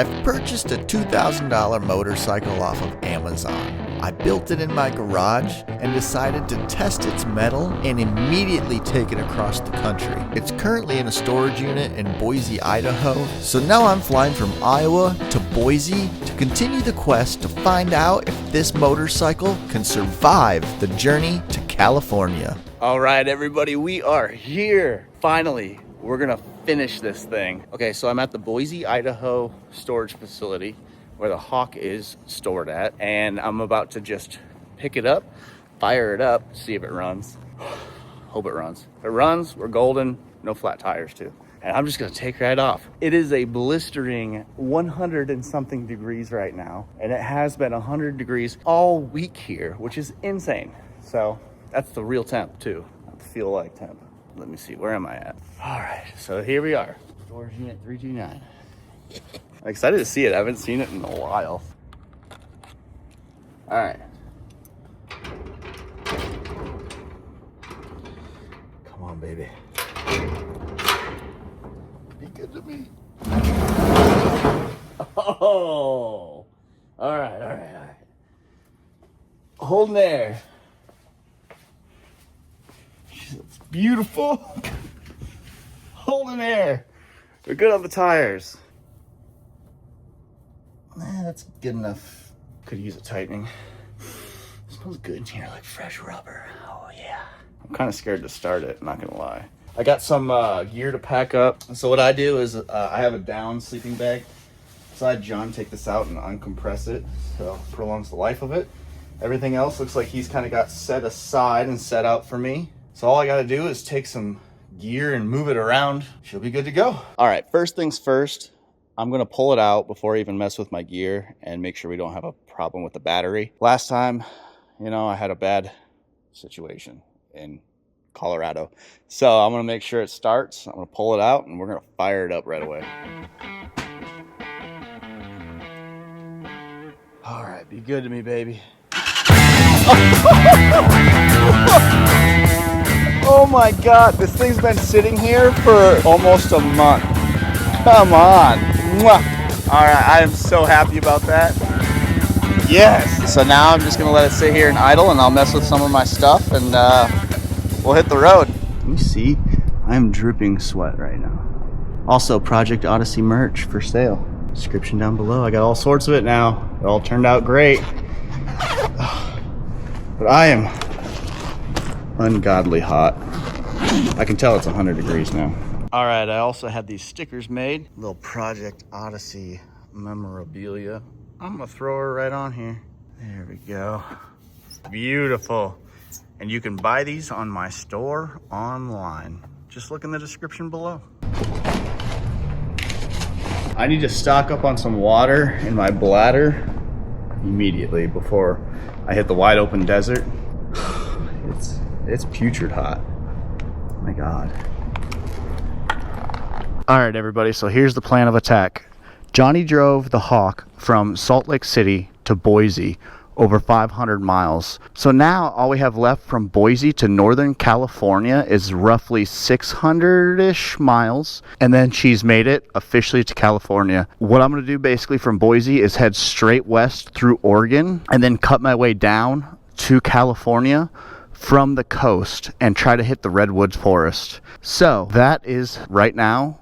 I've purchased a $2,000 motorcycle off of Amazon. I built it in my garage and decided to test its metal and immediately take it across the country. It's currently in a storage unit in Boise, Idaho, so now I'm flying from Iowa to Boise to continue the quest to find out if this motorcycle can survive the journey to California. All right, everybody, we are here. Finally, we're gonna finish this thing. Okay, so I'm at the Boise, Idaho storage facility where the Hawk is stored at, and I'm about to just pick it up, fire it up, see if it runs. Hope it runs. If it runs, we're golden. No flat tires too. And I'm just gonna take right off. It is a blistering 100 and something degrees right now, and it has been 100 degrees all week here, which is insane. So that's the real temp too, not the feel like temp. Let me see, where am I at? All right, so here we are. Storage unit 329. I'm excited to see it. I haven't seen it in a while. All right. Come on, baby. Be good to me. Oh. All right. Holding there. It's beautiful. Holding there. We're good on the tires. That's good enough. Could use a tightening. It smells good in here, like fresh rubber. Oh yeah. I'm kind of scared to start it, not gonna lie. I got some gear to pack up. So what I do is I have a down sleeping bag. So I had John take this out and uncompress it, so it prolongs the life of it. Everything else looks like he's kind of got set aside and set out for me. So all I gotta do is take some gear and move it around. She'll be good to go. All right, first things first. I'm gonna pull it out before I even mess with my gear and make sure we don't have a problem with the battery. Last time, I had a bad situation in Colorado. So I'm gonna make sure it starts. I'm gonna pull it out and we're gonna fire it up right away. All right, be good to me, baby. Oh my God, this thing's been sitting here for almost a month. Come on. Mwah. All right, I am so happy about that. Yes. So now I'm just gonna let it sit here and idle, and I'll mess with some of my stuff, and we'll hit the road. You see, I'm dripping sweat right now. Also, Project Odyssey merch for sale. Description down below. I got all sorts of it now. It all turned out great. But I am ungodly hot. I can tell it's 100 degrees now. All right, I also had these stickers made. Little Project Odyssey memorabilia. I'm gonna throw her right on here. There we go. Beautiful. And you can buy these on my store online. Just look in the description below. I need to stock up on some water in my bladder immediately before I hit the wide open desert. It's putrid hot. Oh my God. All right, everybody, so here's the plan of attack. Johnny drove the Hawk from Salt Lake City to Boise, over 500 miles. So now all we have left from Boise to Northern California is roughly 600-ish miles, and then she's made it officially to California. What I'm gonna do basically from Boise is head straight west through Oregon and then cut my way down to California from the coast and try to hit the redwood forest. So that is right now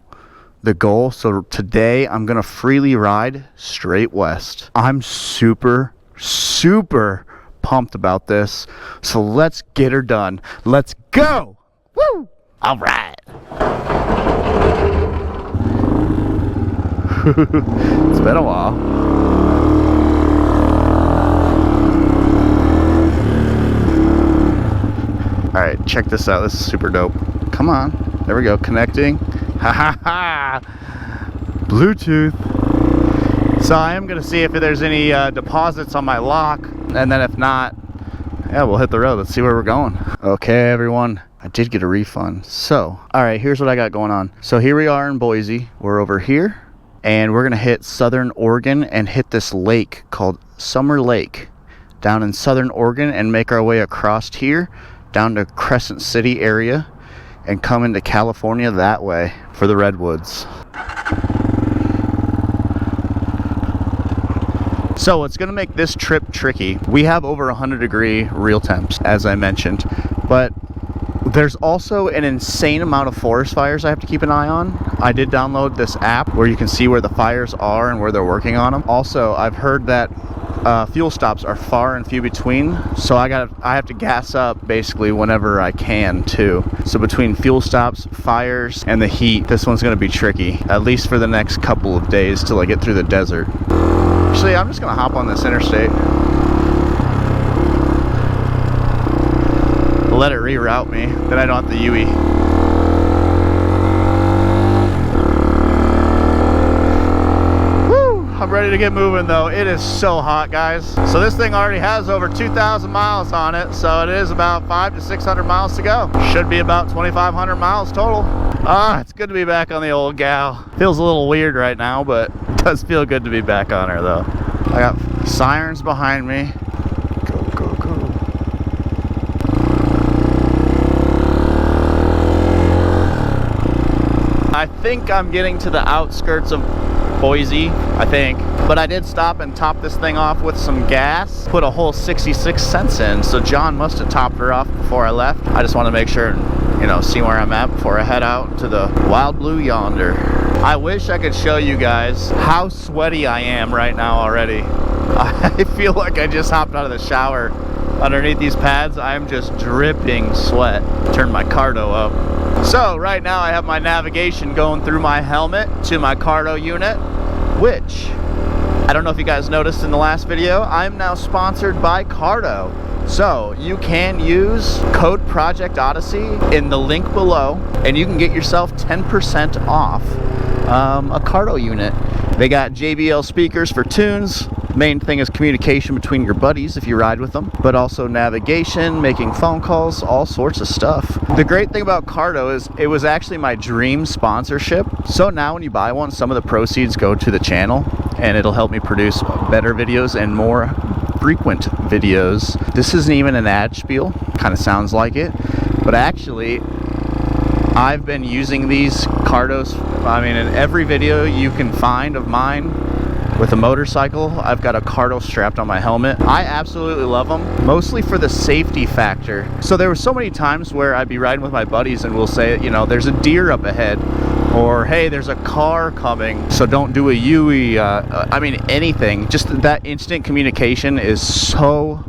the goal. So today I'm gonna freely ride straight west. I'm super pumped about this. So let's get her done. Let's go. Woo! All right. It's been a while. All right, check this out. This is super dope. Come on. There we go. Connecting. Ha ha ha. Bluetooth. So I am going to see if there's any deposits on my lock. And then if not, yeah, we'll hit the road. Let's see where we're going. Okay, everyone. I did get a refund. So, all right, here's what I got going on. So here we are in Boise. We're over here. And we're going to hit Southern Oregon and hit this lake called Summer Lake down in Southern Oregon and make our way across here down to Crescent City area and come into California that way for the redwoods. So what's going to make this trip tricky, we have over 100-degree real temps, as I mentioned, but there's also an insane amount of forest fires I have to keep an eye on. I did download this app where you can see where the fires are and where they're working on them. Also, I've heard that fuel stops are far and few between, so I have to gas up basically whenever I can too. So between fuel stops, fires, and the heat, this one's going to be tricky, at least for the next couple of days till I get through the desert. Actually, I'm just going to hop on this interstate. Let it reroute me, then I don't have to UE. Woo! I'm ready to get moving though. It is so hot, guys. So this thing already has over 2,000 miles on it, so it is about 500 to 600 miles to go. Should be about 2,500 miles total. It's good to be back on the old gal. Feels a little weird right now, but it does feel good to be back on her though. I got sirens behind me. I think I'm getting to the outskirts of Boise, I think. But I did stop and top this thing off with some gas. Put a whole 66 cents in, so John must have topped her off before I left. I just want to make sure and, you know, see where I'm at before I head out to the wild blue yonder. I wish I could show you guys how sweaty I am right now already. I feel like I just hopped out of the shower. Underneath these pads, I'm just dripping sweat. Turn my cardo up. So right now I have my navigation going through my helmet to my cardo unit, which I don't know if you guys noticed in the last video, I'm now sponsored by Cardo. So you can use code Project Odyssey in the link below and you can get yourself 10% off a Cardo unit. They got JBL speakers for tunes. Main thing is communication between your buddies if you ride with them, but also navigation, making phone calls, all sorts of stuff. The great thing about Cardo is it was actually my dream sponsorship. So now when you buy one, some of the proceeds go to the channel and it'll help me produce better videos and more frequent videos. This isn't even an ad spiel, kind of sounds like it, but actually I've been using these Cardos, I mean, in every video you can find of mine with a motorcycle. I've got a Cardo strapped on my helmet. I absolutely love them, mostly for the safety factor. So there were so many times where I'd be riding with my buddies and we'll say, you know, there's a deer up ahead, or hey, there's a car coming, so don't do a UE. I mean, anything. Just that instant communication is so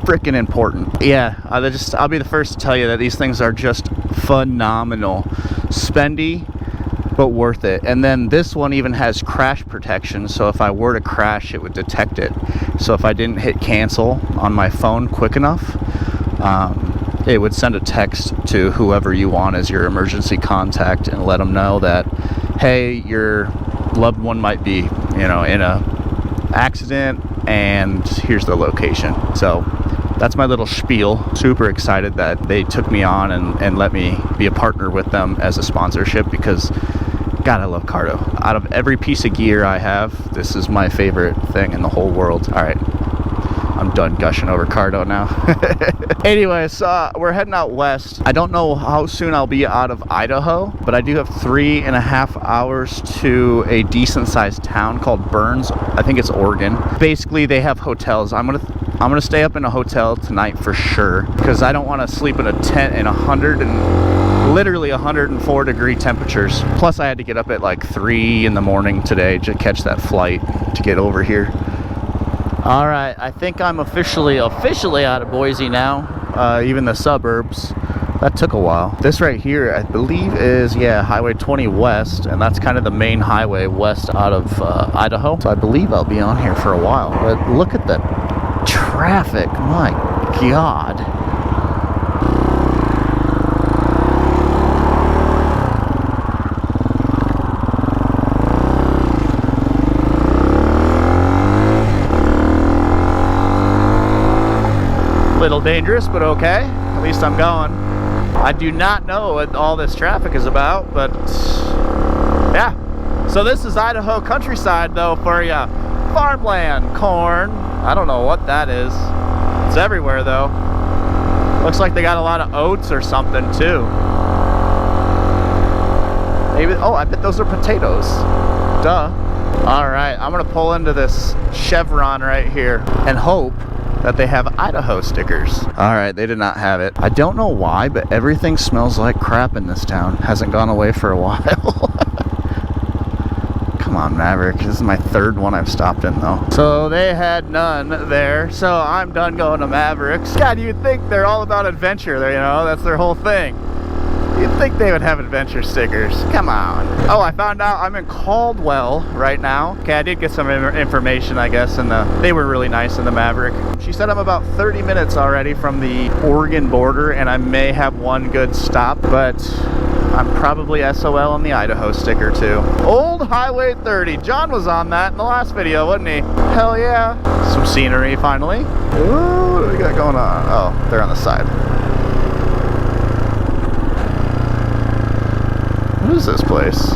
freaking important. Yeah, I'll be the first to tell you that these things are just phenomenal. Spendy, but worth it. And then this one even has crash protection, so if I were to crash it would detect it. So if I didn't hit cancel on my phone quick enough, it would send a text to whoever you want as your emergency contact and let them know that, hey, your loved one might be, you know, in a accident and here's the location. So that's my little spiel. Super excited that they took me on and let me be a partner with them as a sponsorship, because God, I love Cardo. Out of every piece of gear I have, this is my favorite thing in the whole world. All right, I'm done gushing over Cardo now. Anyways, we're heading out west. I don't know how soon I'll be out of Idaho, but I do have 3.5 hours to a decent sized town called Burns. I think it's Oregon. Basically, they have hotels. I'm gonna stay up in a hotel tonight for sure, because I don't want to sleep in a tent in literally 104 degree temperatures. Plus I had to get up at like 3 in the morning today to catch that flight to get over here. All right, I think I'm officially out of Boise now, even the suburbs. That took a while. This right here, I believe is, yeah, Highway 20 West, and that's kind of the main highway west out of Idaho. So I believe I'll be on here for a while. But look at the traffic, my God. Little dangerous, but okay. At least I'm going. I do not know what all this traffic is about, but yeah. So this is Idaho countryside though for you. Farmland, corn. I don't know what that is. It's everywhere though. Looks like they got a lot of oats or something too. Maybe, oh, I bet those are potatoes. Duh. All right, I'm gonna pull into this Chevron right here and hope that they have Idaho stickers. All right, they did not have it. I don't know why, but everything smells like crap in this town. Hasn't gone away for a while. Come on, Maverick. This is my third one I've stopped in, though. So they had none there, so I'm done going to Mavericks. God, you'd think they're all about adventure, you know? That's their whole thing. You'd think they would have adventure stickers. Come on. Oh, I found out I'm in Caldwell right now. Okay, I did get some information, I guess, and they were really nice in the Maverick. She said I'm about 30 minutes already from the Oregon border, and I may have one good stop, but I'm probably SOL on the Idaho sticker, too. Old Highway 30. John was on that in the last video, wasn't he? Hell yeah. Some scenery, finally. Ooh, what do we got going on? Oh, they're on the side. What is this place?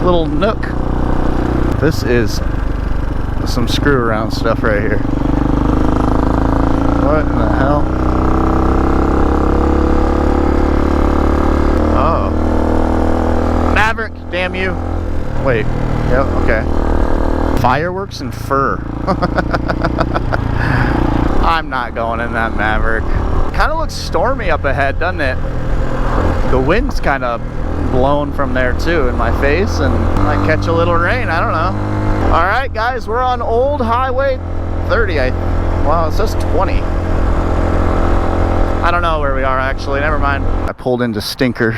Little nook. This is some screw around stuff right here. What in the hell? Oh. Maverick, damn you. Wait. Yep, okay. Fireworks and fur. I'm not going in that Maverick. Kind of looks stormy up ahead, doesn't it? The wind's kind of blowing from there too in my face, and I might catch a little rain. I don't know. All right, guys, we're on Old Highway 30. Wow, it says 20. I don't know where we are actually. Never mind. I pulled into Stinker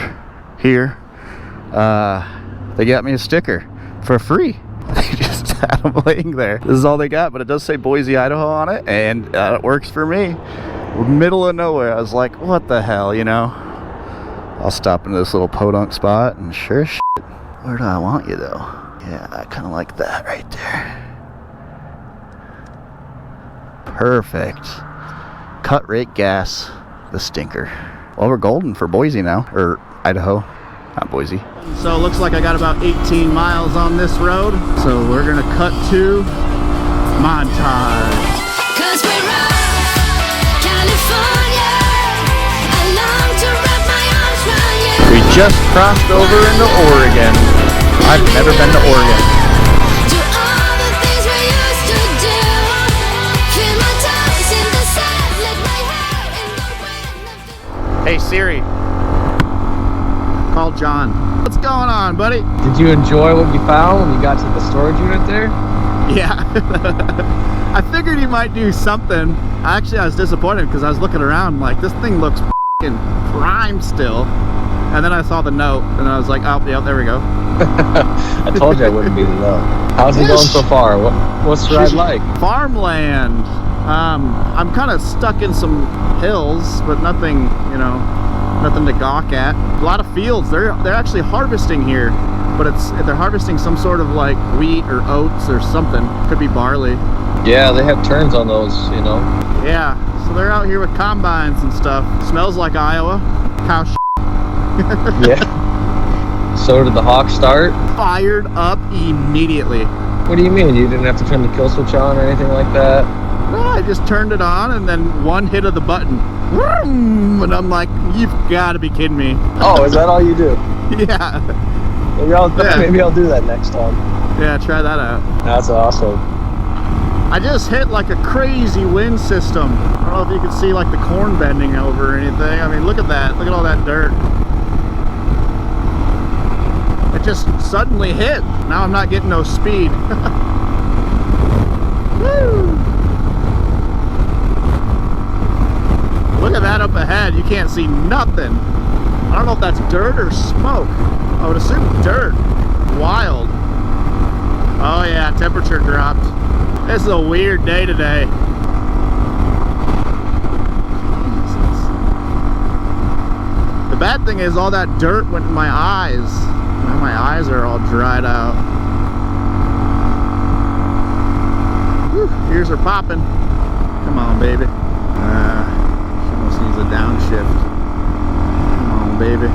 here. They got me a sticker for free. They just had them laying there. This is all they got, but it does say Boise, Idaho on it, and it works for me. Middle of nowhere. I was like, what the hell, you know? I'll stop into this little podunk spot, and sure as shit, where do I want you though? Yeah, I kind of like that right there. Perfect. Cut rate gas, the Stinker. Well, we're golden for Boise now, or Idaho. Not Boise. So it looks like I got about 18 miles on this road. So we're gonna cut to montage. 'Cause we're on California. I long to wrap my arms around you. We just crossed over into Oregon. I've never been to Oregon. Do all the things we used to do. Feel my toes in the sand, let my hair in the wind. Hey Siri. Call John. What's going on, buddy? Did you enjoy what you found when you got to the storage unit there? Yeah. I figured he might do something. Actually, I was disappointed because I was looking around like, this thing looks f***ing prime still. And then I saw the note and I was like, oh, yeah, there we go. I told you I wouldn't be the note. How's it going so far? What's the ride like? Farmland. I'm kind of stuck in some hills, but nothing, you know, nothing to gawk at. A lot of fields. They're actually harvesting here, but they're harvesting some sort of like wheat or oats or something. Could be barley. Yeah, they have turns on those, you know. Yeah, so they're out here with combines and stuff. Smells like Iowa. Cow shit. Yeah. So did the Hawk start? Fired up immediately. What do you mean? You didn't have to turn the kill switch on or anything like that? No, I just turned it on and then one hit of the button. And I'm like, you've got to be kidding me. Oh, is that all you do? Yeah. Maybe I'll do that next time. Yeah, try that out. That's awesome. I just hit like a crazy wind system. I don't know if you can see like the corn bending over or anything. I mean, look at that. Look at all that dirt. It just suddenly hit. Now I'm not getting no speed. Woo! Look at that up ahead. You can't see nothing. I don't know if that's dirt or smoke. I would assume dirt. Wild. Oh yeah, temperature dropped. This is a weird day today. Jesus. The bad thing is all that dirt went in my eyes. Now my eyes are all dried out. Whew, ears are popping. Come on, baby. She almost needs a downshift. Come on, baby.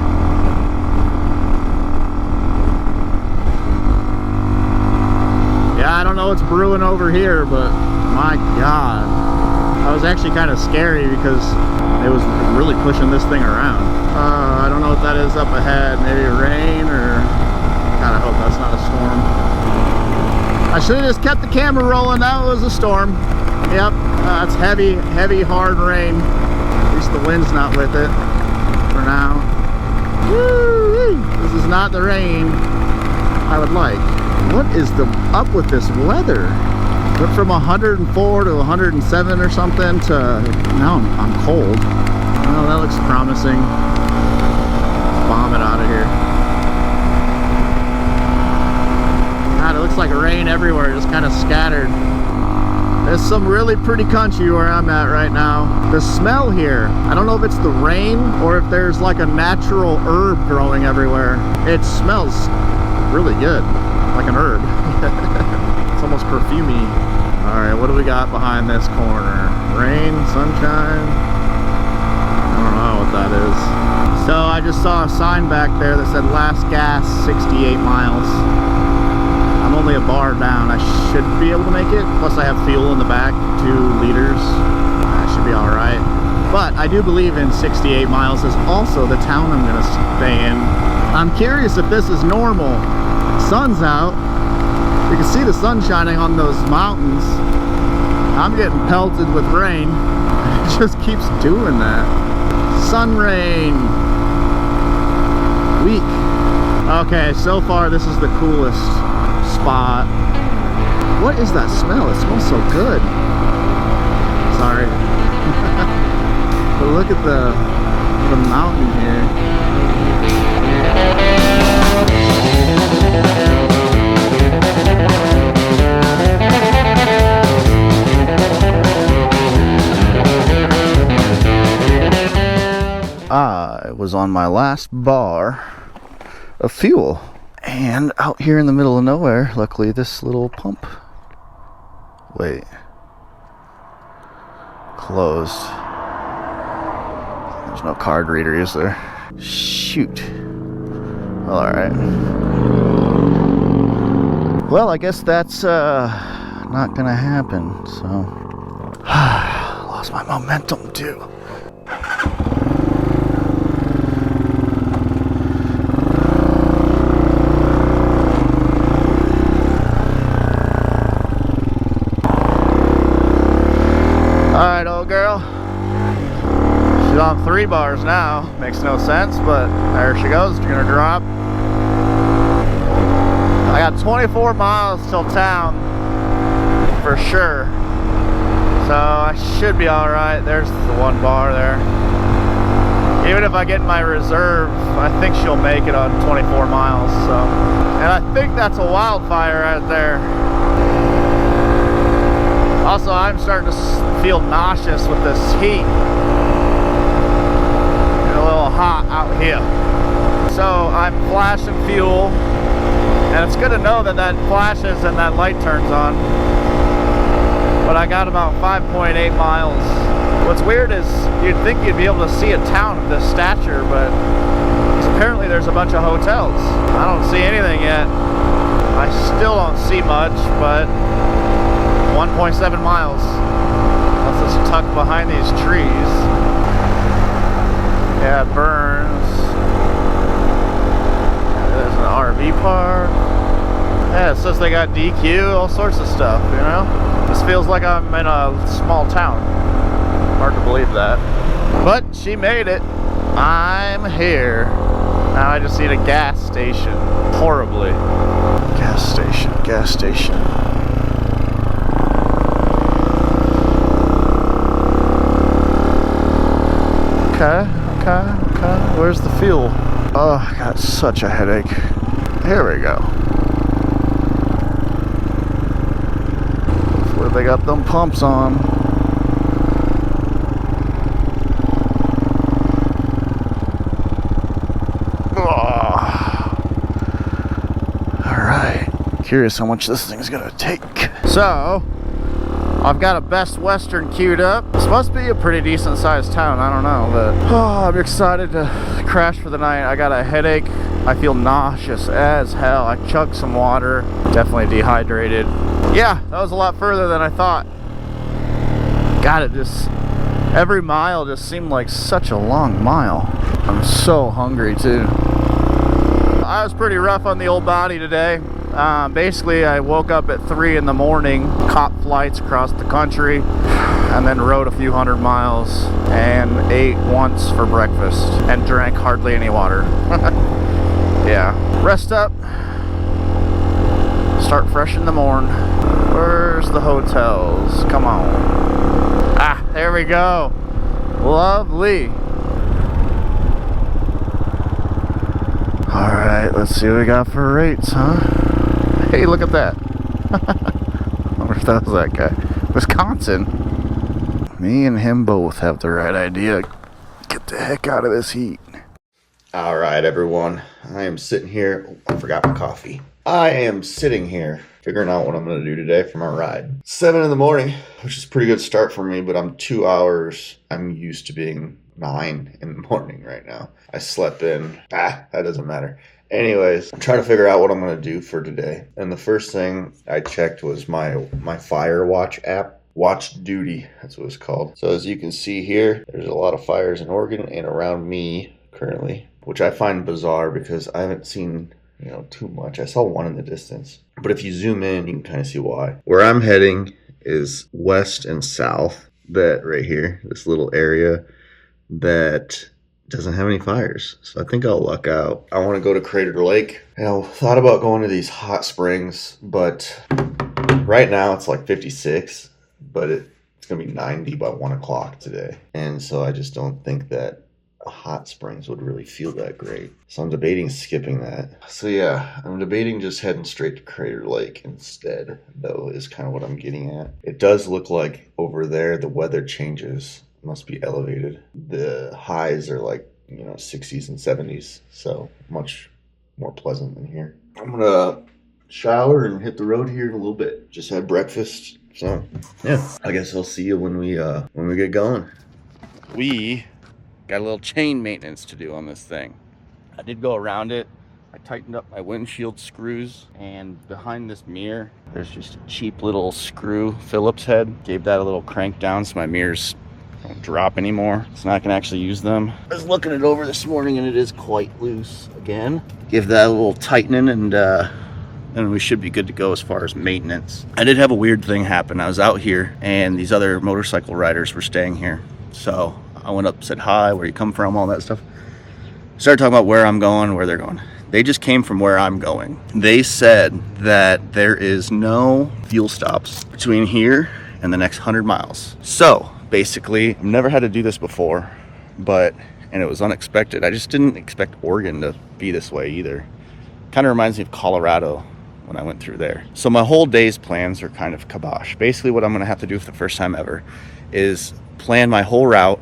Yeah, I don't know what's brewing over here, but my God. I was actually kind of scary because it was really pushing this thing around. I don't know what that is up ahead. Maybe rain or... God, I hope that's not a storm. I should have just kept the camera rolling. That was a storm. Yep, it's heavy, heavy, hard rain. At least the wind's not with it for now. Woo-wee! This is not the rain I would like. What is up with this weather? Went from 104 to 107 or something to now I'm cold. Oh, that looks promising. Bomb it out of here. God, it looks like rain everywhere, just kind of scattered. There's some really pretty country where I'm at right now. The smell here, I don't know if it's the rain or if there's like a natural herb growing everywhere. It smells really good, like an herb. It's almost perfumey. All right, what do we got behind this corner? Rain, sunshine? I don't know what that is. So I just saw a sign back there that said last gas 68 miles. I'm only a bar down. I should be able to make it. Plus I have fuel in the back, 2 liters. I should be all right. But I do believe in 68 miles is also the town I'm gonna stay in. I'm curious if this is normal. Sun's out. You can see the sun shining on those mountains. I'm getting pelted with rain. It just keeps doing that. Sun rain. Weak. Okay, so far this is the coolest spot. What is that smell? It smells so good. Sorry. But look at the mountain here. I was on my last bar of fuel, and out here in the middle of nowhere, luckily this little pump, wait, closed. There's no card reader, is there? Shoot. Well, alright. Well, I guess that's not gonna happen, so lost my momentum too. Alright, old girl. She's on 3 bars now. Makes no sense, but there she goes. She's gonna drop. I got 24 miles till town for sure. So I should be alright. There's the 1 bar there. Even if I get my reserve, I think she'll make it on 24 miles. So, and I think that's a wildfire right there. Also, I'm starting to feel nauseous with this heat. Getting a little hot out here. So I'm flashing fuel, and it's good to know that that flashes and that light turns on. But I got about 5.8 miles. What's weird is you'd think you'd be able to see a town of this stature, but apparently there's a bunch of hotels. I don't see anything yet. I still don't see much, but 1.7 miles. Unless it's tucked behind these trees. Yeah, it burns. There's an RV park. Yeah, it says they got DQ, all sorts of stuff, you know? This feels like I'm in a small town. Hard to believe that. But she made it. I'm here. Now I just need a gas station. Horribly. Gas station, gas station. Okay. Where's the fuel? Oh, I got such a headache. Here we go. Hopefully they got them pumps on. Alright. Curious how much this thing's gonna take. So, I've got a Best Western queued up. This must be a pretty decent sized town, I don't know, but I'm excited to crash for the night. I got a headache. I feel nauseous as hell. I chugged some water. Definitely dehydrated. Yeah, that was a lot further than I thought. God, it just, every mile just seemed like such a long mile. I'm so hungry too. I was pretty rough on the old body today. Basically, I woke up at 3 in the morning, caught flights across the country, and then rode a few hundred miles and ate once for breakfast and drank hardly any water. Yeah, rest up, start fresh in the morn. Where's the hotels? Come on. Ah, there we go. Lovely. All right, let's see what we got for rates, huh? Hey, look at that. I wonder if that was that guy. Wisconsin. Me and him both have the right idea. Get the heck out of this heat. All right, everyone. I am sitting here. Oh, I forgot my coffee. I am sitting here figuring out what I'm going to do today for my ride. 7 in the morning, which is a pretty good start for me, but I'm 2 hours. I'm used to being 9 in the morning right now. I slept in. That doesn't matter. Anyways, I'm trying to figure out what I'm going to do for today. And the first thing I checked was my Firewatch app. Watch Duty, that's what it's called. So as you can see here, there's a lot of fires in Oregon and around me currently, which I find bizarre because I haven't seen, too much. I saw one in the distance. But if you zoom in, you can kind of see why. Where I'm heading is west and south. That right here, this little area that doesn't have any fires. So I think I'll luck out. I want to go to Crater Lake. Thought about going to these hot springs, but right now it's like 56, but it's going to be 90 by 1 o'clock today. And so I just don't think that hot springs would really feel that great. So I'm debating skipping that. So yeah, I'm debating just heading straight to Crater Lake instead, though, is kind of what I'm getting at. It does look like over there the weather changes. Must be elevated. The highs are like 60s and 70s, so much more pleasant than here. I'm gonna shower and hit the road here in a little bit. Just had breakfast, so yeah, I guess I'll see you when we get going. We got a little chain maintenance to do on this thing. I did go around it. I tightened up my windshield screws, and behind this mirror there's just a cheap little screw Phillips head. Gave that a little crank down so my mirrors don't drop anymore, so now I can actually use them. I was looking it over this morning and it is quite loose again. Give that a little tightening and we should be good to go as far as maintenance. I did have a weird thing happen. I was out here and these other motorcycle riders were staying here. So I went up, said hi, where you come from, all that stuff. Started talking about where I'm going, where they're going. They just came from where I'm going. They said that there is no fuel stops between here and the next 100 miles. So basically, I've never had to do this before, and it was unexpected. I just didn't expect Oregon to be this way either. Kind of reminds me of Colorado when I went through there. So my whole day's plans are kind of kibosh. Basically what I'm gonna have to do for the first time ever is plan my whole route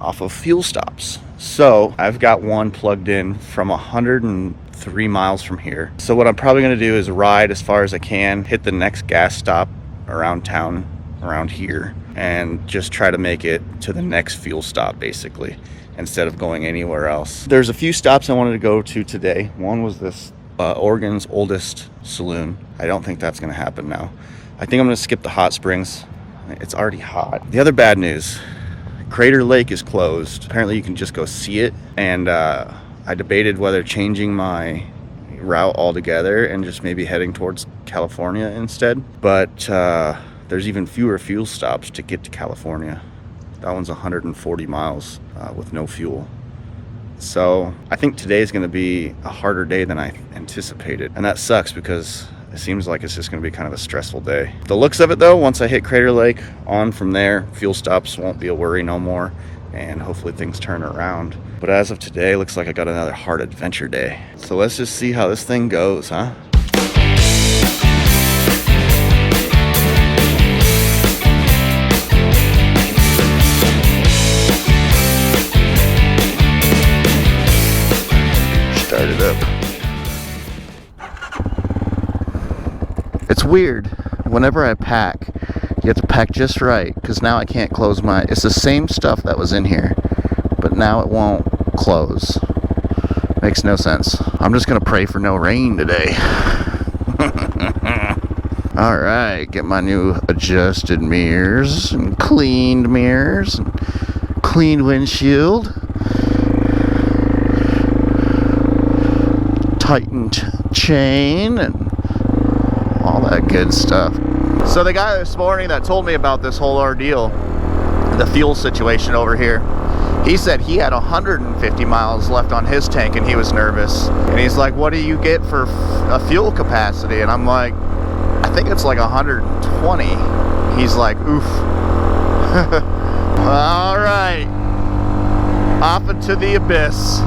off of fuel stops. So I've got one plugged in from 103 miles from here. So what I'm probably gonna do is ride as far as I can, hit the next gas stop around town, around here, and just try to make it to the next fuel stop basically, instead of going anywhere else. There's a few stops I wanted to go to today. One was this Oregon's oldest saloon. I don't think that's gonna happen now. I think I'm gonna skip the hot springs. It's already hot. The other bad news, Crater Lake is closed. Apparently you can just go see it, and I debated whether changing my route altogether and just maybe heading towards California instead, but there's even fewer fuel stops to get to California. That one's 140 miles with no fuel. So I think today is going to be a harder day than I anticipated. And that sucks because it seems like it's just going to be kind of a stressful day. The looks of it though, once I hit Crater Lake, on from there, fuel stops won't be a worry no more. And hopefully things turn around. But as of today, looks like I got another hard adventure day. So let's just see how this thing goes, huh? Start it up. It's weird. Whenever I pack, you have to pack just right, because now I can't close my... It's the same stuff that was in here, but now it won't close. Makes no sense. I'm just going to pray for no rain today. All right, get my new adjusted mirrors and cleaned mirrors and cleaned windshield. Tightened chain and all that good stuff. So the guy this morning that told me about this whole ordeal, the fuel situation over here, he said he had 150 miles left on his tank and he was nervous. And he's like, what do you get for a fuel capacity? And I'm like, I think it's like 120. He's like, oof. All right, off into the abyss.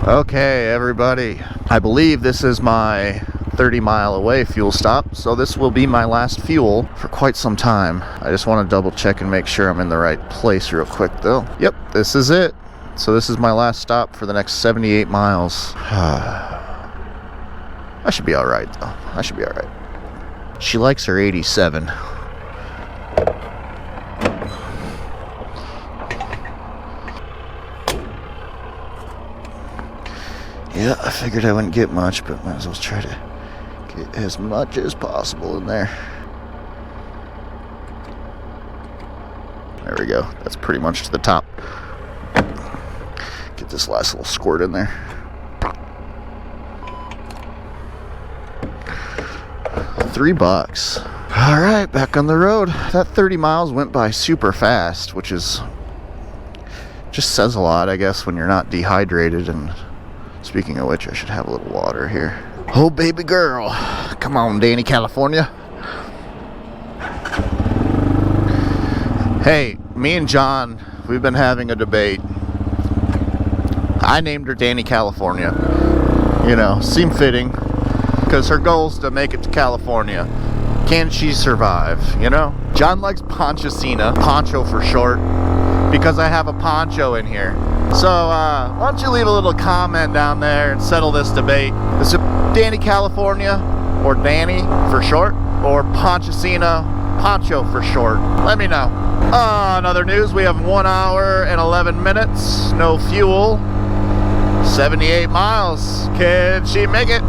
Okay, everybody, I believe this is my 30-mile away fuel stop, so this will be my last fuel for quite some time. I just want to double check and make sure I'm in the right place real quick though. Yep, this is it. So this is my last stop for the next 78 miles. I should be all right though. I should be all right. She likes her 87. Yeah, I figured I wouldn't get much, but might as well try to get as much as possible in there. There we go. That's pretty much to the top. Get this last little squirt in there. $3. All right, back on the road. That 30 miles went by super fast, which is just says a lot, I guess, when you're not dehydrated. And speaking of which, I should have a little water here. Oh, baby girl. Come on, Danny, California. Hey, me and John, we've been having a debate. I named her Danny, California. You know, seemed fitting, because her goal's to make it to California. Can she survive, you know? John likes Ponchacina, poncho for short, because I have a poncho in here. So, why don't you leave a little comment down there and settle this debate. Is it Danny, California, or Danny for short, or Ponchacina, poncho for short? Let me know. In other news, we have 1 hour and 11 minutes, no fuel, 78 miles. Can she make it?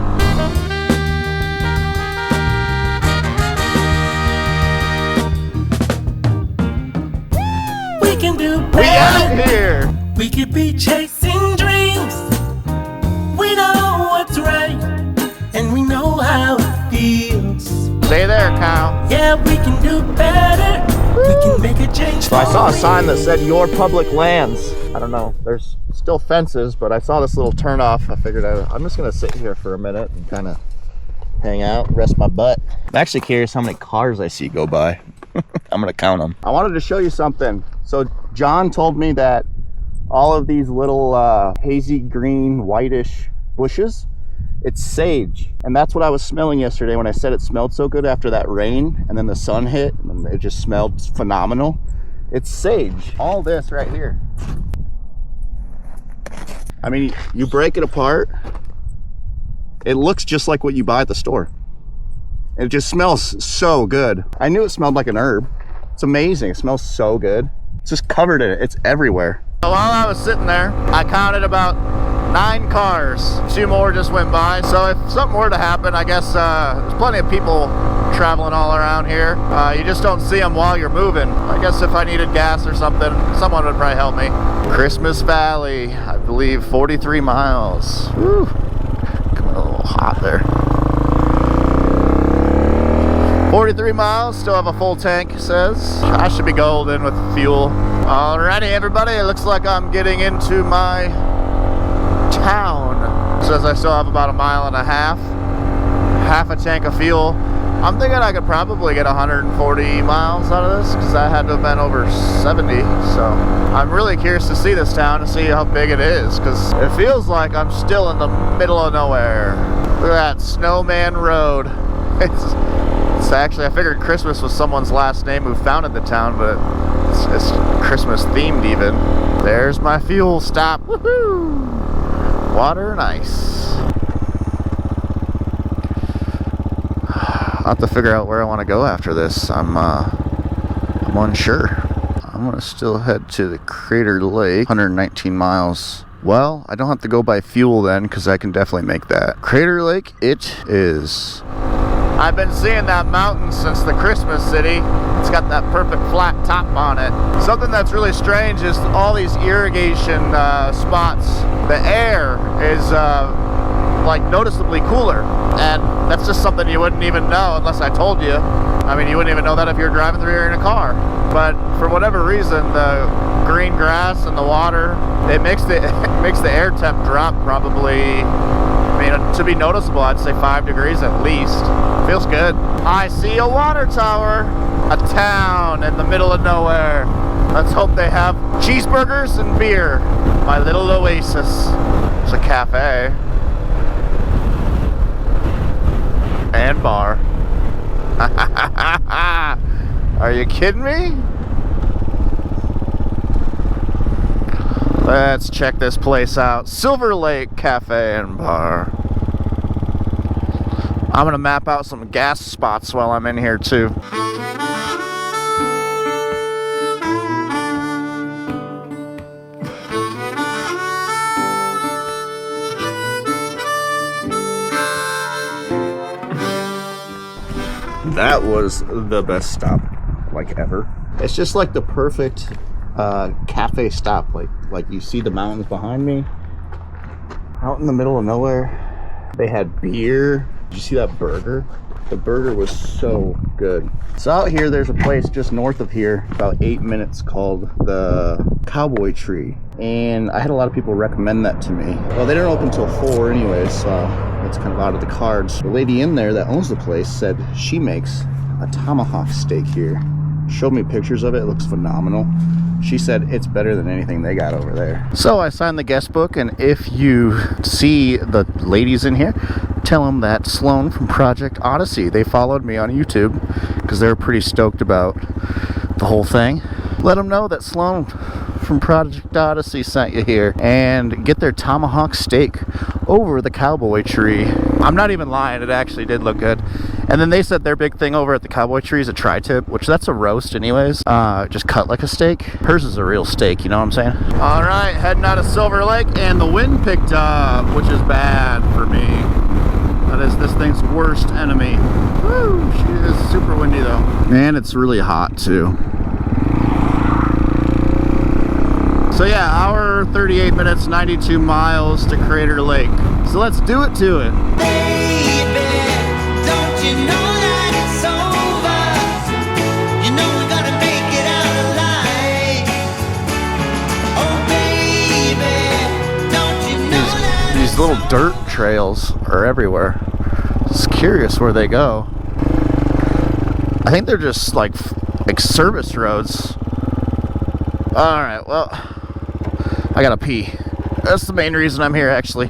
We can do We better. out here. We could be chasing dreams. We know what's right, and we know how it feels. Stay there, Kyle. Yeah, we can do better. We can make a change. So I saw a for sign that real. said your public lands. I don't know. There's still fences, but I saw this little turnoff. I figured I'm just gonna sit here for a minute and kind of hang out, rest my butt. I'm actually curious how many cars I see go by. I'm gonna count them. I wanted to show you something. So John told me that all of these little hazy green, whitish bushes, it's sage. And that's what I was smelling yesterday when I said it smelled so good after that rain and then the sun hit and it just smelled phenomenal. It's sage. All this right here. I mean, you break it apart, it looks just like what you buy at the store. It just smells so good. I knew it smelled like an herb. It's amazing. It smells so good. It's just covered in it. It's everywhere. So while I was sitting there, I counted about 9 cars. 2 more just went by. So if something were to happen, I guess there's plenty of people traveling all around here. You just don't see them while you're moving. I guess if I needed gas or something, someone would probably help me. Christmas Valley, I believe 43 miles. Woo. Coming a little hot there. 43 miles, still have a full tank, says. I should be golden with fuel. Alrighty, everybody, it looks like I'm getting into my town. Says I still have about 1.5 miles, half a tank of fuel. I'm thinking I could probably get 140 miles out of this, because I had to have been over 70, so I'm really curious to see this town and see how big it is, because it feels like I'm still in the middle of nowhere. Look at that Snowman Road. It's actually, I figured Christmas was someone's last name who founded the town, but it's Christmas themed even. There's my fuel stop. Woohoo! Water and ice. I'll have to figure out where I want to go after this. I'm unsure. I'm gonna still head to the Crater Lake, 119 miles Well, I don't have to go buy fuel then, because I can definitely make that. Crater Lake, it is. I've been seeing that mountain since the Christmas city. It's got that perfect flat top on it. Something that's really strange is all these irrigation spots. The air is like noticeably cooler, and that's just something you wouldn't even know unless I told you. I mean, you wouldn't even know that if you're driving through here in a car. But for whatever reason, the green grass and the water, it makes the air temp drop probably, I mean, to be noticeable, I'd say 5 degrees at least. Feels good. I see a water tower, a town in the middle of nowhere. Let's hope they have cheeseburgers and beer. My little oasis. It's a cafe. And bar. Are you kidding me? Let's check this place out. Silver Lake Cafe and Bar. I'm gonna map out some gas spots while I'm in here too. That was the best stop, like, ever. It's just like the perfect cafe stop. Like you see the mountains behind me, out in the middle of nowhere. They had beer. Did you see that burger? The burger was so good. So out here, there's a place just north of here, about 8 minutes, called the Cowboy Tree. And I had a lot of people recommend that to me. Well, they don't open until 4 anyways, so that's kind of out of the cards. The lady in there that owns the place said she makes a tomahawk steak here. Showed me pictures of it. It looks phenomenal. She said it's better than anything they got over there. So I signed the guest book, and if you see the ladies in here, tell them that Sloan from Project Odyssey, they followed me on YouTube because they were pretty stoked about the whole thing. Let them know that Sloan from Project Odyssey sent you here, and get their tomahawk steak over the Cowboy Tree. I'm not even lying, it actually did look good. And then they said their big thing over at the Cowboy Tree is a tri-tip, which that's a roast anyways, just cut like a steak. Hers is a real steak, you know what I'm saying? All right, heading out of Silver Lake, and the wind picked up, which is bad for me. That is this thing's worst enemy. Woo, she is super windy though. And it's really hot too. So yeah, hour 38 minutes, 92 miles to Crater Lake. So let's do it to it. Baby, don't you know that it's over? You know we're gonna make it out alive. Oh baby, don't you know that These little dirt trails are everywhere. Just curious where they go. I think they're just like service roads. All right, well, I gotta pee. That's the main reason I'm here, actually.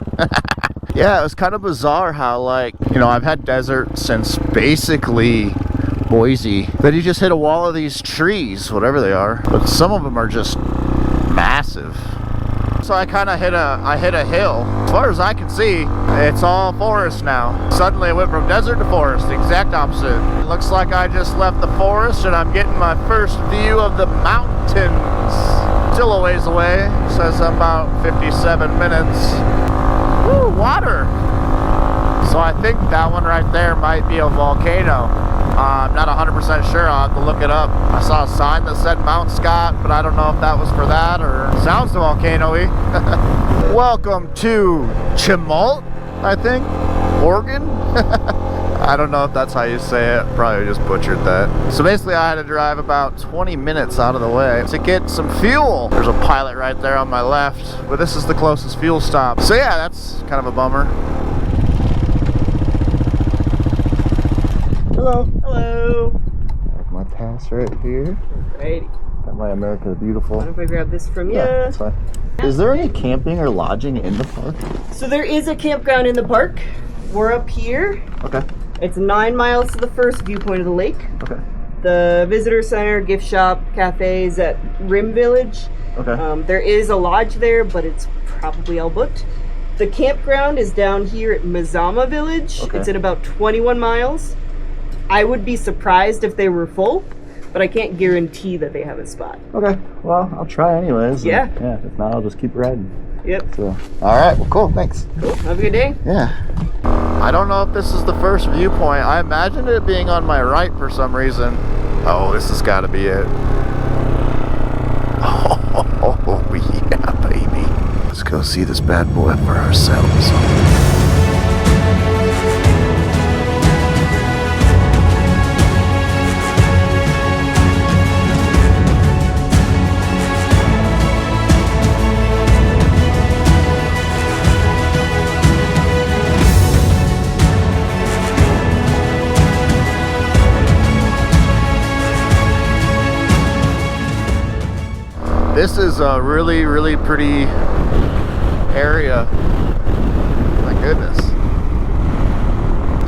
Yeah, it was kind of bizarre how, like, you know, I've had desert since basically Boise. Then you just hit a wall of these trees, whatever they are. But some of them are just massive. So I kind of hit a hill. As far as I can see, it's all forest now. Suddenly it went from desert to forest, the exact opposite. It looks like I just left the forest and I'm getting my first view of the mountains. Still a ways away, says about 57 minutes. Woo, water. So I think that one right there might be a volcano. I'm not 100% sure, I'll have to look it up. I saw a sign that said Mount Scott, but I don't know if that was for that or sounds volcano-y. Welcome to Chemult, I think, Oregon. I don't know if that's how you say it, probably just butchered that. So basically I had to drive about 20 minutes out of the way to get some fuel. There's a pilot right there on my left, but this is the closest fuel stop. So yeah, that's kind of a bummer. Hello. Hello. My pass right here. Alrighty. Got my America the Beautiful. What if I grab this from you? Yeah, that's fine. Is there any camping or lodging in the park? So there is a campground in the park. We're up here. Okay. It's 9 miles to the first viewpoint of the lake. Okay. The visitor center, gift shop, cafe is at Rim Village. Okay. There is a lodge there, but it's probably all booked. The campground is down here at Mazama Village. Okay. It's at about 21 miles. I would be surprised if they were full, but I can't guarantee that they have a spot. Okay. Well, I'll try anyways. Yeah. Yeah. If not, I'll just keep riding. Yep. So, all right, well, cool, thanks. Cool. Have a good day. Yeah. I don't know if this is the first viewpoint. I imagined it being on my right for some reason. Oh, this has got to be it. Oh, yeah, baby. Let's go see this bad boy for ourselves. This is a really, really pretty area. My goodness.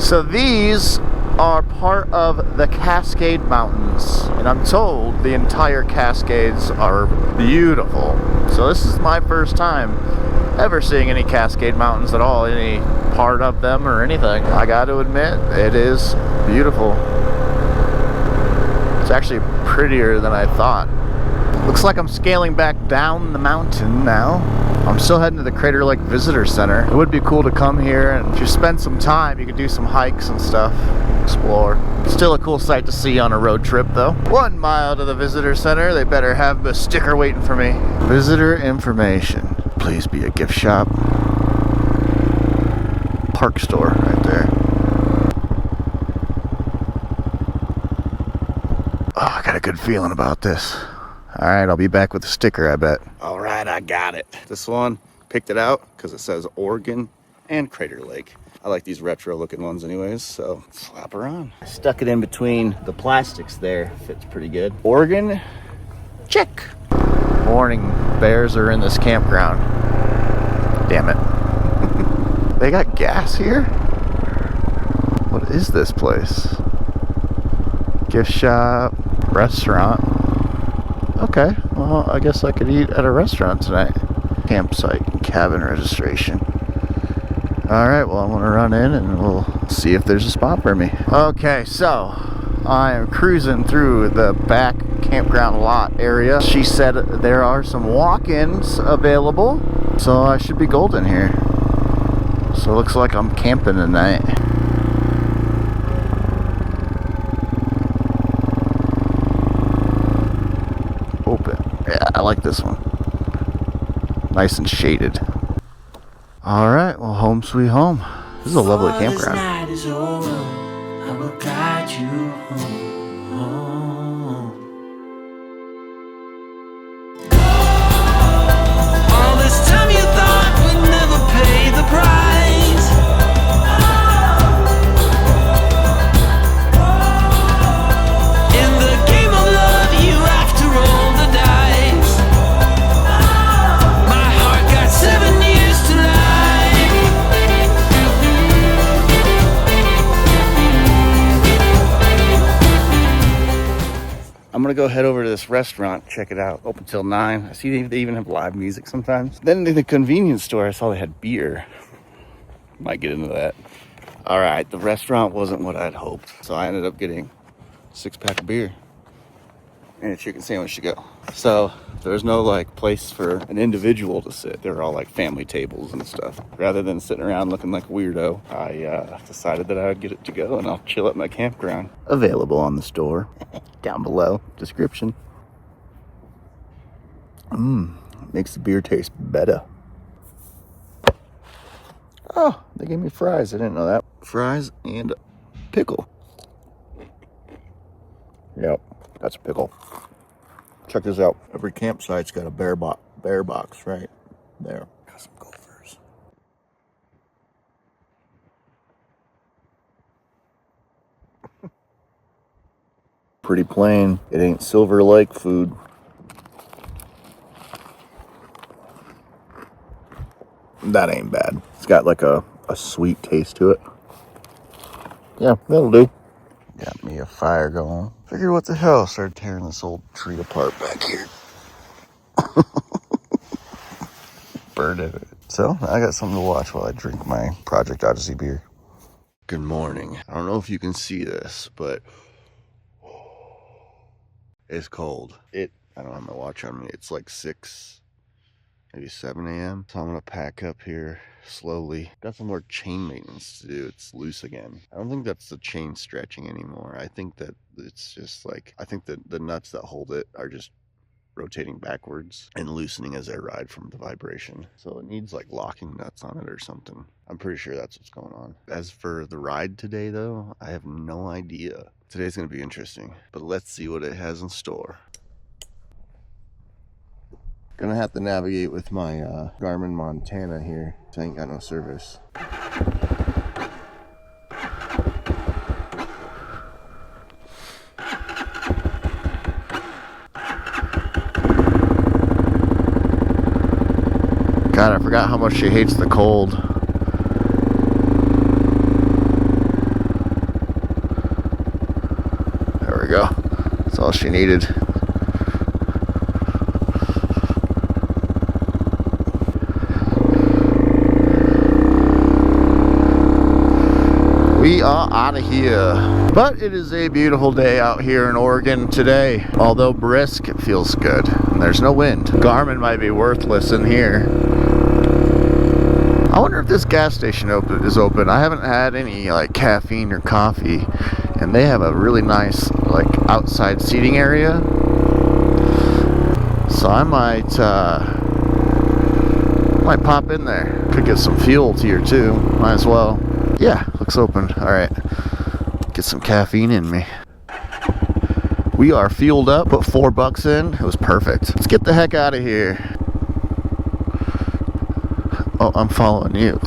So these are part of the Cascade Mountains, and I'm told the entire Cascades are beautiful. So this is my first time ever seeing any Cascade Mountains at all, any part of them or anything. I got to admit, it is beautiful. It's actually prettier than I thought. Looks like I'm scaling back down the mountain now. I'm still heading to the Crater Lake Visitor Center. It would be cool to come here, and if you spend some time, you could do some hikes and stuff, explore. Still a cool sight to see on a road trip, though. 1 mile to the Visitor Center. They better have a sticker waiting for me. Visitor information. Please be a gift shop. Park store right there. Oh, I got a good feeling about this. All right, I'll be back with the sticker, I bet. All right, I got it. This one, picked it out because it says Oregon and Crater Lake. I like these retro looking ones anyways, so slap her on. I stuck it in between the plastics there. Fits pretty good. Oregon, check. Warning, bears are in this campground. Damn it. They got gas here? What is this place? Gift shop, restaurant. Okay, well, I guess I could eat at a restaurant tonight. Campsite and cabin registration. All right, well, I'm gonna run in and we'll see if there's a spot for me. Okay, so I am cruising through the back campground lot area. She said there are some walk-ins available, so I should be golden here. So it looks like I'm camping tonight. Yeah, I like this one. Nice and shaded. All right, well, home sweet home. This is a lovely campground. Night is over, I will guide you home. All this time you thought we'd never pay the price. In the game of love, you have to roll the dice. My heart got 7 years to I'm gonna go head over to this restaurant, check it out. Open till 9. I see they even have live music sometimes. Then in the convenience store, I saw they had beer. Might get into that. All right, the restaurant wasn't what I'd hoped, so I ended up getting a 6-pack of beer and a chicken sandwich to go. So there's no like place for an individual to sit. They're all like family tables and stuff. Rather than sitting around looking like a weirdo, I decided that I would get it to go and I'll chill at my campground. Available on the store. Down below, description. Makes the beer taste better. Oh, they gave me fries. I didn't know that. Fries and pickle. Yep, that's a pickle. Check this out. Every campsite's got a bear box right there. Got some gophers. Pretty plain. It ain't Silver Lake food. That ain't bad. It's got like a sweet taste to it. Yeah, that'll do. Got me a fire going. Figured what the hell, started tearing this old tree apart back here. Burned it. So I got something to watch while I drink my Project Odyssey beer. Good morning. I don't know if you can see this, but it's cold. I don't have my watch on me. It's like 6 maybe 7 a.m. So I'm gonna pack up here slowly. Got some more chain maintenance to do. It's loose again. I don't think that's the chain stretching anymore. I think that it's just like, I think that the nuts that hold it are just rotating backwards and loosening as I ride from the vibration. So it needs like locking nuts on it or something. I'm pretty sure that's what's going on. As for the ride today though, I have no idea. Today's gonna be interesting, but let's see what it has in store. Gonna have to navigate with my Garmin Montana here. I ain't got no service. God, I forgot how much she hates the cold. There we go. That's all she needed. We are out of here. But it is a beautiful day out here in Oregon today. Although brisk, it feels good. And there's no wind. Garmin might be worthless in here. I wonder if this gas station is open. I haven't had any like caffeine or coffee. And they have a really nice like outside seating area. So I might pop in there. Could get some fuel here too. Might as well. Yeah, looks open. Alright. Get some caffeine in me. We are fueled up, put $4 in. It was perfect. Let's get the heck out of here. Oh, I'm following you.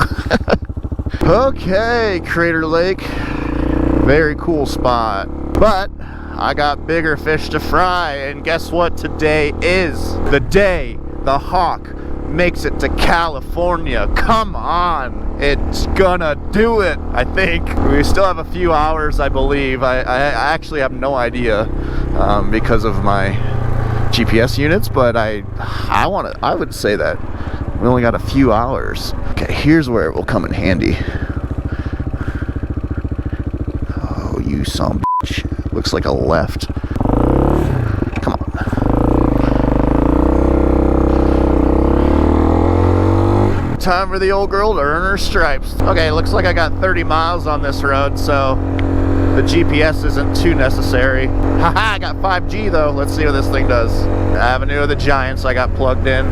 Okay, Crater Lake. Very cool spot. But I got bigger fish to fry, and guess what today is? The day the Hawk makes it to California. Come on. It's gonna do it, I think. We still have a few hours, I believe. I actually have no idea because of my GPS units, but I would say that we only got a few hours. Okay, here's where it will come in handy. Oh, you son of a bitch. Looks like a left. Come on. Time for the old girl to earn her stripes. Okay, looks like I got 30 miles on this road, so the GPS isn't too necessary. Haha, I got 5G though. Let's see what this thing does. Avenue of the Giants I got plugged in.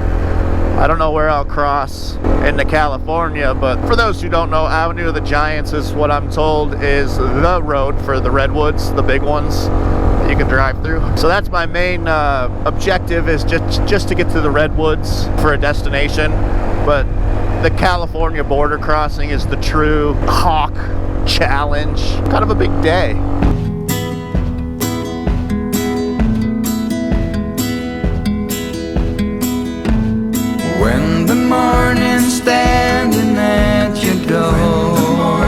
I don't know where I'll cross into California, but for those who don't know, Avenue of the Giants is what I'm told is the road for the redwoods, the big ones that you can drive through. So that's my main objective, is just to get to the redwoods for a destination. But the California border crossing is the true Hawk challenge. Kind of a big day. When the morning's standing at your door,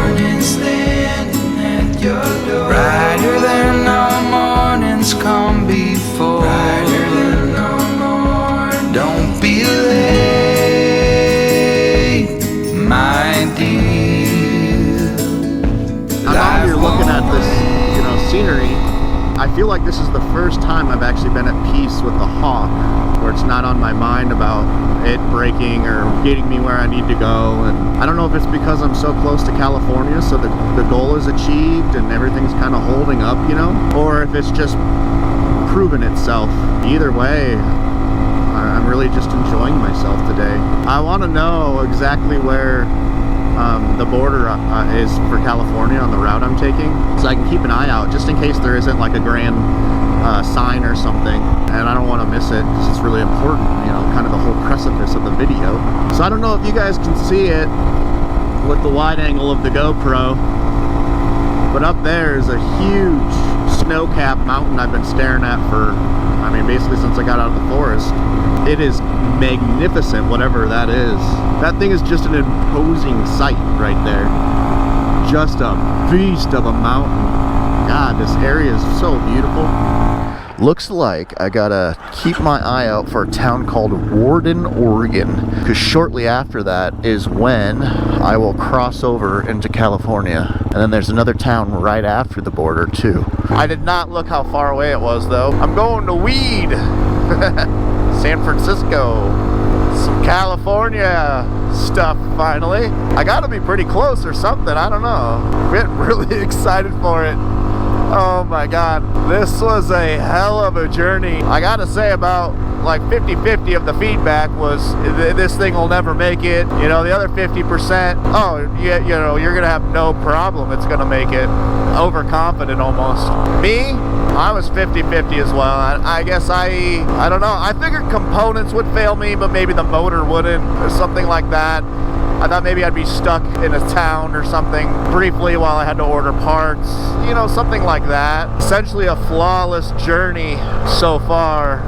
brighter than all mornings come before. Don't be late, my dear. Now you're looking at this, scenery. I feel like this is the first time I've actually been at peace with the Hawk, where it's not on my mind about it breaking or getting me where I need to go. And I don't know if it's because I'm so close to California, so the goal is achieved and everything's kind of holding up, or if it's just proven itself. Either way, I'm really just enjoying myself today. I want to know exactly where the border is for California on the route I'm taking, so I can keep an eye out just in case there isn't like a grand sign or something, and I don't want to miss it because it's really important, kind of the whole precipice of the video. So I don't know if you guys can see it with the wide angle of the GoPro, but up there is a huge snow-capped mountain I've been staring at for, basically since I got out of the forest. It is magnificent, whatever that is. That thing is just an imposing sight right there. Just a beast of a mountain. God, this area is so beautiful. Looks like I gotta keep my eye out for a town called Warden, Oregon, because shortly after that is when I will cross over into California. And then there's another town right after the border too. I did not look how far away it was though. I'm going to Weed, San Francisco. Some California stuff finally. I gotta be pretty close or something, I don't know. Getting really excited for it. Oh my god, this was a hell of a journey. I gotta say about like 50-50 of the feedback was this thing will never make it. You know, the other 50%, oh yeah, you know, you're gonna have no problem, it's gonna make it. Overconfident almost. Me, I was 50-50 as well. I guess I don't know. I figured components would fail me, but maybe the motor wouldn't or something like that. I thought maybe I'd be stuck in a town or something briefly while I had to order parts, you know, something like that. Essentially a flawless journey so far.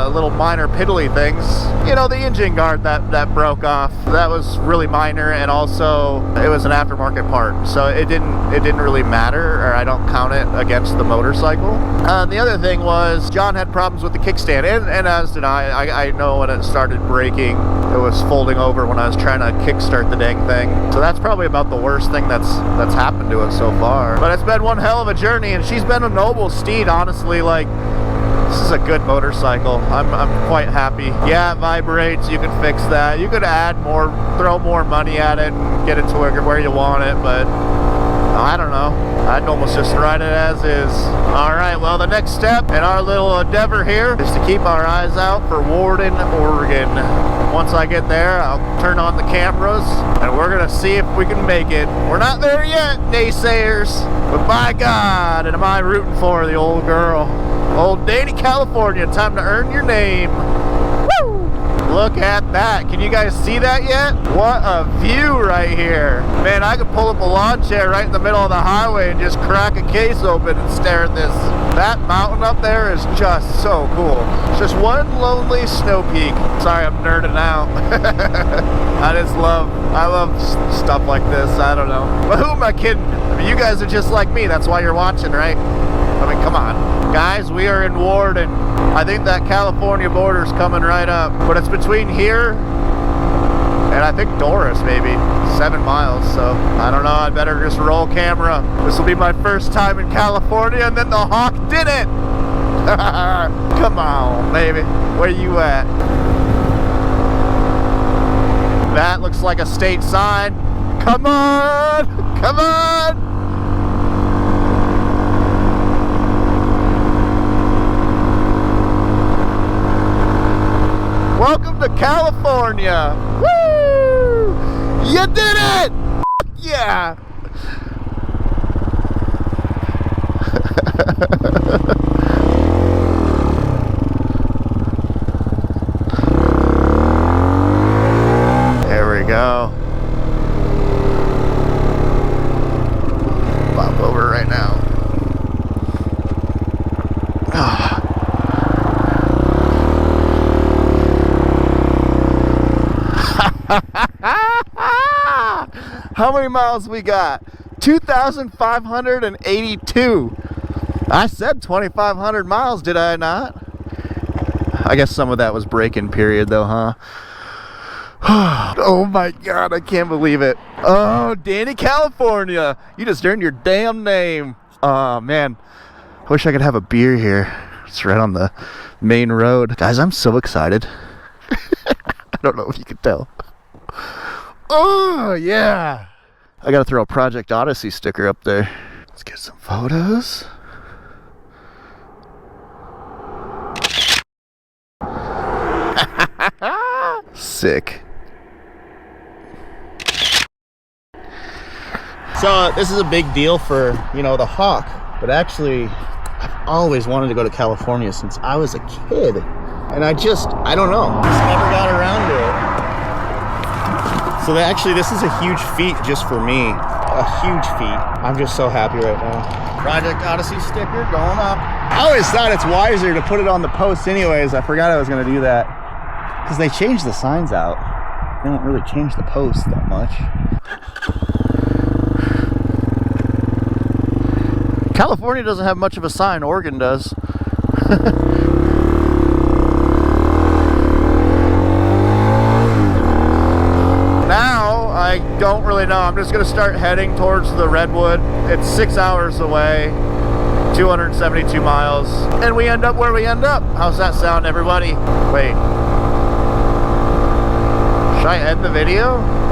Little minor piddly things. You know, the engine guard that broke off, that was really minor, and also it was an aftermarket part, so it didn't really matter, or I don't count it against the motorcycle. The other thing was John had problems with the kickstand, and as did I. I know when it started braking, it was folding over when I was trying to kickstart the dang thing. So that's probably about the worst thing that's happened to it so far. But it's been one hell of a journey, and she's been a noble steed, honestly. Like, this is a good motorcycle. I'm quite happy. Yeah, it vibrates. You can fix that. You could add more, throw more money at it and get it to where you want it, but I don't know. I'd almost just ride it as is. Alright, well, the next step in our little endeavor here is to keep our eyes out for Warden, Oregon. Once I get there, I'll turn on the cameras and we're gonna see if we can make it. We're not there yet, naysayers, but by God, am I rooting for the old girl. Old Danny, California, time to earn your name. Woo! Look at that. Can you guys see that yet? What a view right here. Man, I could pull up a lawn chair right in the middle of the highway and just crack a case open and stare at this. That mountain up there is just so cool. It's just one lonely snow peak. Sorry, I'm nerding out. I love stuff like this. I don't know. But who am I kidding? I mean, you guys are just like me. That's why you're watching, right? I mean, come on. Guys, we are in Warden. I think that California border's coming right up. But it's between here and I think Doris, maybe. 7 miles, so I don't know. I'd better just roll camera. This will be my first time in California, and then the Hawk did it! Come on, baby. Where you at? That looks like a state sign. Come on! Come on! Welcome to California! Woo! You did it! Yeah! There we go. Pop over right now. How many miles we got? 2,582. I said 2,500 miles, did I not? I guess some of that was break-in period though, huh? Oh my God, I can't believe it. Oh, Danny, California. You just earned your damn name. Oh man, I wish I could have a beer here. It's right on the main road. Guys, I'm so excited. I don't know if you could tell. Oh, yeah. I gotta throw a Project Odyssey sticker up there. Let's get some photos. Sick. So this is a big deal for, you know, the Hawk. But actually, I've always wanted to go to California since I was a kid. And I don't know. Just never got around to it. So actually, this is a huge feat just for me. A huge feat. I'm just so happy right now. Project Odyssey sticker going up. I always thought it's wiser to put it on the post anyways. I forgot I was going to do that. Because they changed the signs out. They don't really change the post that much. California doesn't have much of a sign. Oregon does. I don't really know. I'm just going to start heading towards the Redwood. It's 6 hours away, 272 miles, and we end up where we end up. How's that sound, everybody? Wait. I end the video?